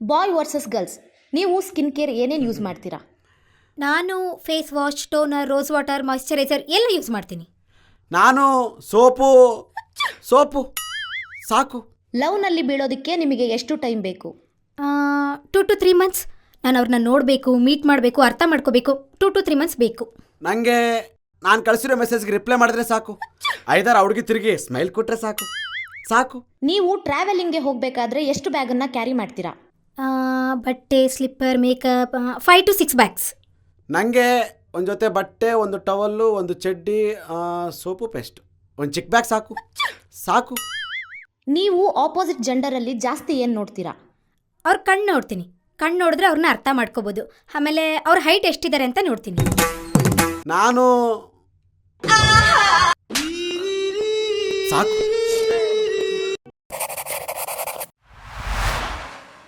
ಬಾಯ್ versus girls, ನೀವು skin care ಏನೇನು use ಮಾಡ್ತೀರಾ? ನಾನು face wash, toner, rose water, moisturiser ಎಲ್ಲ ಯೂಸ್ ಮಾಡ್ತೀನಿ. ನಾನು ಸೋಪು ಸಾಕು. ಲವ್ನಲ್ಲಿ ಬೀಳೋದಕ್ಕೆ ನಿಮಗೆ ಎಷ್ಟು ಟೈಮ್ ಬೇಕು? 2 to 3 months. ನಾನು ಅವ್ರನ್ನ ನೋಡಬೇಕು, ಮೀಟ್ ಮಾಡಬೇಕು, ಅರ್ಥ ಮಾಡ್ಕೋಬೇಕು. 2 to 3 months ಬೇಕು. ನನಗೆ ನಾನು ಕಳಿಸಿರೋ ಮೆಸೇಜ್ಗೆ ರಿಪ್ಲೈ ಮಾಡಿದ್ರೆ ಸಾಕು. 5-6 ಹುಡುಗಿ ತಿರುಗಿ ಸ್ಮೈಲ್ ಕೊಟ್ಟರೆ ಸಾಕು. ನೀವು ಟ್ರಾವೆಲಿಂಗ್ಗೆ ಹೋಗಬೇಕಾದ್ರೆ ಎಷ್ಟು ಬ್ಯಾಗನ್ನು ಕ್ಯಾರಿ ಮಾಡ್ತೀರಾ? ಬಟ್ಟೆ, ಸ್ಲಿಪ್ಪರ್, ಮೇಕಪ್ 5 to 6 bags. ನನಗೆ ಒಂದು ಜೊತೆ ಬಟ್ಟೆ, ಒಂದು ಟವಲ್ಲು, ಒಂದು ಚಡ್ಡಿ, ಸೋಪು, ಪೇಸ್ಟ್, ಒಂದು ಚಿಕ್ಕ ಬ್ಯಾಗ್ ಸಾಕು. ನೀವು ಆಪೋಸಿಟ್ ಜೆಂಡರಲ್ಲಿ ಜಾಸ್ತಿ ಏನು ನೋಡ್ತೀರಾ? ಅವ್ರ ಕಣ್ಣು ನೋಡ್ತೀನಿ. ಕಣ್ಣು ನೋಡಿದ್ರೆ ಅವ್ರನ್ನ ಅರ್ಥ ಮಾಡ್ಕೋಬೋದು. ಆಮೇಲೆ ಅವ್ರ ಹೈಟ್ ಎಷ್ಟಿದ್ದಾರೆ ಅಂತ ನೋಡ್ತೀನಿ. ನಾನು ಸಾಕು.